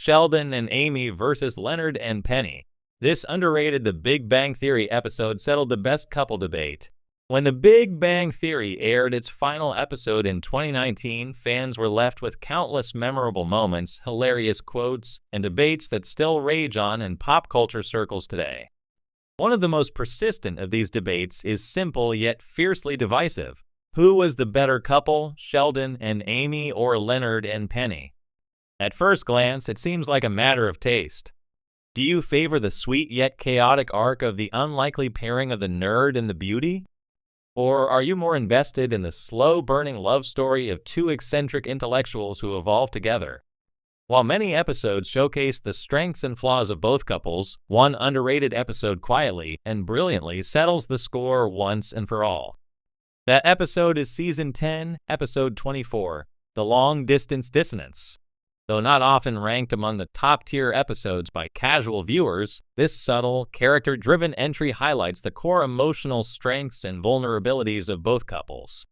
Sheldon and Amy versus Leonard and Penny. This underrated The Big Bang Theory episode settled the best couple debate. When The Big Bang Theory aired its final episode in 2019, fans were left with countless memorable moments, hilarious quotes, and debates that still rage on in pop culture circles today. One of the most persistent of these debates is simple yet fiercely divisive. Who was the better couple, Sheldon and Amy or Leonard and Penny? At first glance, it seems like a matter of taste. Do you favor the sweet yet chaotic arc of the unlikely pairing of the nerd and the beauty? Or are you more invested in the slow-burning love story of two eccentric intellectuals who evolve together? While many episodes showcase the strengths and flaws of both couples, one underrated episode quietly and brilliantly settles the score once and for all. That episode is Season 10, Episode 24, The Long-Distance Dissonance. Though not often ranked among the top-tier episodes by casual viewers, this subtle, character-driven entry highlights the core emotional strengths and vulnerabilities of both couples.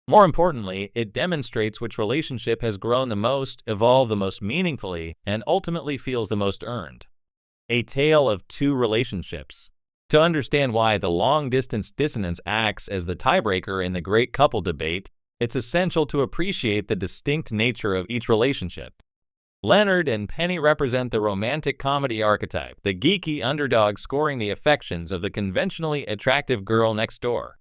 More importantly, it demonstrates which relationship has grown the most, evolved the most meaningfully, and ultimately feels the most earned. A tale of two relationships. To understand why the long-distance dissonance acts as the tiebreaker in the great couple debate, it's essential to appreciate the distinct nature of each relationship. Leonard and Penny represent the romantic comedy archetype, the geeky underdog scoring the affections of the conventionally attractive girl next door.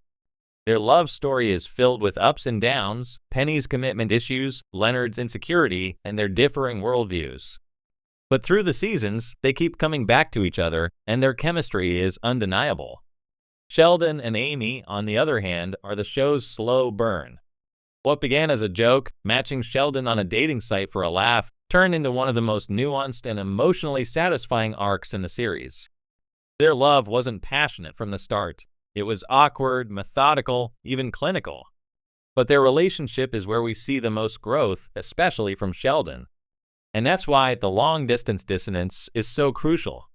Their love story is filled with ups and downs, Penny's commitment issues, Leonard's insecurity, and their differing worldviews. But through the seasons, they keep coming back to each other, and their chemistry is undeniable. Sheldon and Amy, on the other hand, are the show's slow burn. What began as a joke, matching Sheldon on a dating site for a laugh, turned into one of the most nuanced and emotionally satisfying arcs in the series. Their love wasn't passionate from the start. It was awkward, methodical, even clinical. But their relationship is where we see the most growth, especially from Sheldon. And that's why the long-distance dissonance is so crucial.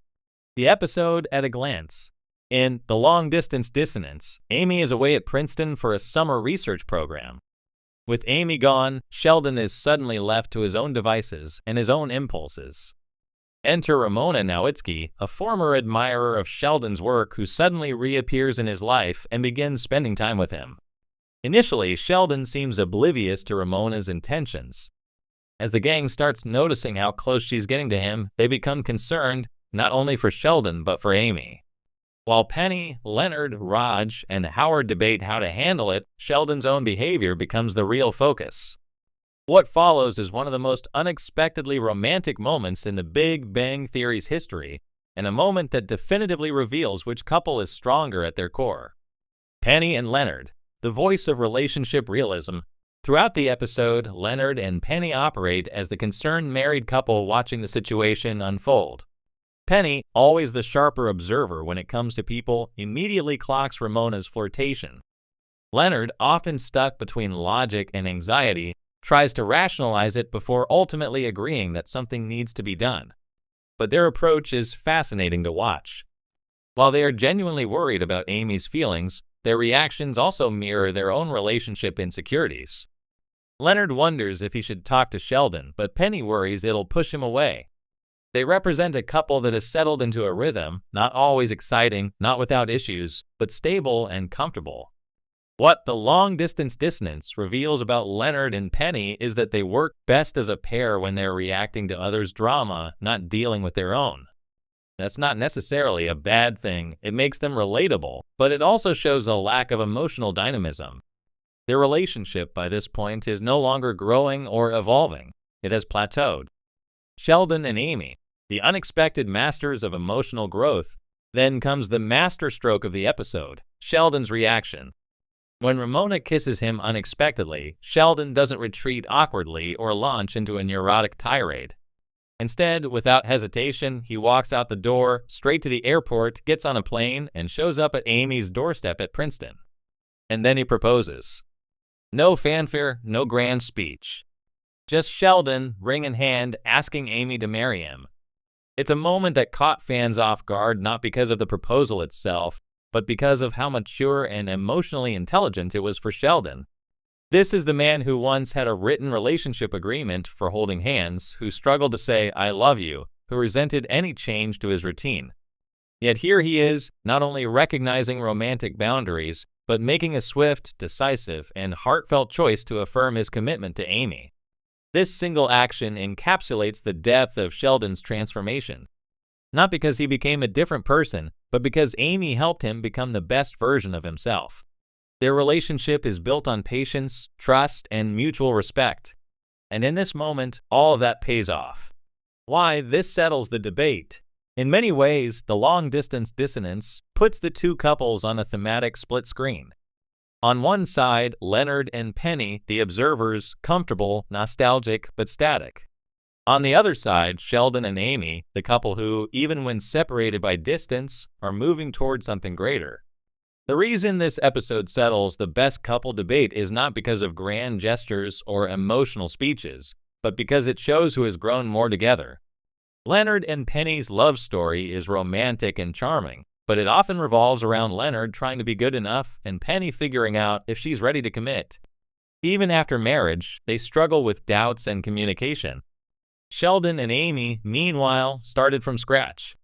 The episode at a glance. In The Long-Distance Dissonance, Amy is away at Princeton for a summer research program. With Amy gone, Sheldon is suddenly left to his own devices and his own impulses. Enter Ramona Nowitzki, a former admirer of Sheldon's work who suddenly reappears in his life and begins spending time with him. Initially, Sheldon seems oblivious to Ramona's intentions. As the gang starts noticing how close she's getting to him, they become concerned, not only for Sheldon but for Amy. While Penny, Leonard, Raj, and Howard debate how to handle it, Sheldon's own behavior becomes the real focus. What follows is one of the most unexpectedly romantic moments in the Big Bang Theory's history, and a moment that definitively reveals which couple is stronger at their core. Penny and Leonard, the voice of relationship realism. Throughout the episode, Leonard and Penny operate as the concerned married couple watching the situation unfold. Penny, always the sharper observer when it comes to people, immediately clocks Ramona's flirtation. Leonard, often stuck between logic and anxiety, tries to rationalize it before ultimately agreeing that something needs to be done. But their approach is fascinating to watch. While they are genuinely worried about Amy's feelings, their reactions also mirror their own relationship insecurities. Leonard wonders if he should talk to Sheldon, but Penny worries it'll push him away. They represent a couple that has settled into a rhythm, not always exciting, not without issues, but stable and comfortable. What the long-distance dissonance reveals about Leonard and Penny is that they work best as a pair when they're reacting to others' drama, not dealing with their own. That's not necessarily a bad thing, it makes them relatable, but it also shows a lack of emotional dynamism. Their relationship by this point is no longer growing or evolving, it has plateaued. Sheldon and Amy, the unexpected masters of emotional growth. Then comes the masterstroke of the episode, Sheldon's reaction. When Ramona kisses him unexpectedly, Sheldon doesn't retreat awkwardly or launch into a neurotic tirade. Instead, without hesitation, he walks out the door, straight to the airport, gets on a plane, and shows up at Amy's doorstep at Princeton. And then he proposes. No fanfare, no grand speech. Just Sheldon, ring in hand, asking Amy to marry him. It's a moment that caught fans off guard not because of the proposal itself, but because of how mature and emotionally intelligent it was for Sheldon. This is the man who once had a written relationship agreement for holding hands, who struggled to say, "I love you," who resented any change to his routine. Yet here he is, not only recognizing romantic boundaries, but making a swift, decisive, and heartfelt choice to affirm his commitment to Amy. This single action encapsulates the depth of Sheldon's transformation. Not because he became a different person, but because Amy helped him become the best version of himself. Their relationship is built on patience, trust, and mutual respect. And in this moment, all of that pays off. Why, this settles the debate. In many ways, the long-distance dissonance puts the two couples on a thematic split screen. On one side, Leonard and Penny, the observers, comfortable, nostalgic, but static. On the other side, Sheldon and Amy, the couple who, even when separated by distance, are moving toward something greater. The reason this episode settles the best couple debate is not because of grand gestures or emotional speeches, but because it shows who has grown more together. Leonard and Penny's love story is romantic and charming, but it often revolves around Leonard trying to be good enough and Penny figuring out if she's ready to commit. Even after marriage, they struggle with doubts and communication. Sheldon and Amy, meanwhile, started from scratch.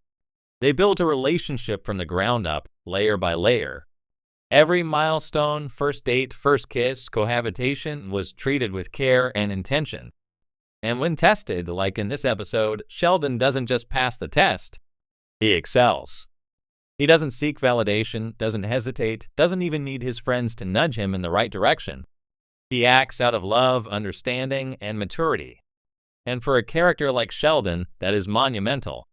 They built a relationship from the ground up, layer by layer. Every milestone, first date, first kiss, cohabitation was treated with care and intention. And when tested, like in this episode, Sheldon doesn't just pass the test, he excels. He doesn't seek validation, doesn't hesitate, doesn't even need his friends to nudge him in the right direction. He acts out of love, understanding, and maturity. And for a character like Sheldon, that is monumental.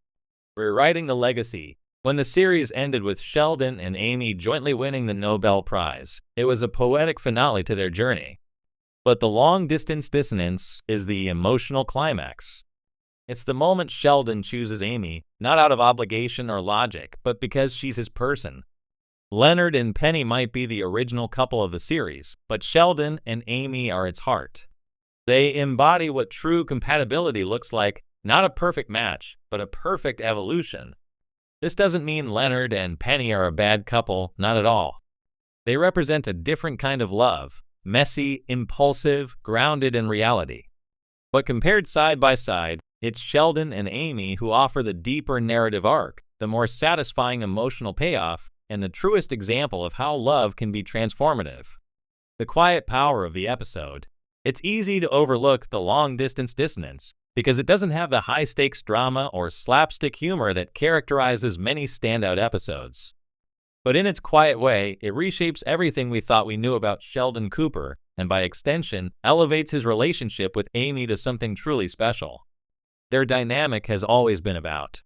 Rewriting the legacy. When the series ended with Sheldon and Amy jointly winning the Nobel Prize, it was a poetic finale to their journey. But the long-distance dissonance is the emotional climax. It's the moment Sheldon chooses Amy, not out of obligation or logic, but because she's his person. Leonard and Penny might be the original couple of the series, but Sheldon and Amy are its heart. They embody what true compatibility looks like, not a perfect match, but a perfect evolution. This doesn't mean Leonard and Penny are a bad couple, not at all. They represent a different kind of love, messy, impulsive, grounded in reality. But compared side by side, it's Sheldon and Amy who offer the deeper narrative arc, the more satisfying emotional payoff, and the truest example of how love can be transformative. The quiet power of the episode. It's easy to overlook the long-distance dissonance, because it doesn't have the high-stakes drama or slapstick humor that characterizes many standout episodes. But in its quiet way, it reshapes everything we thought we knew about Sheldon Cooper, and by extension, elevates his relationship with Amy to something truly special. Their dynamic has always been about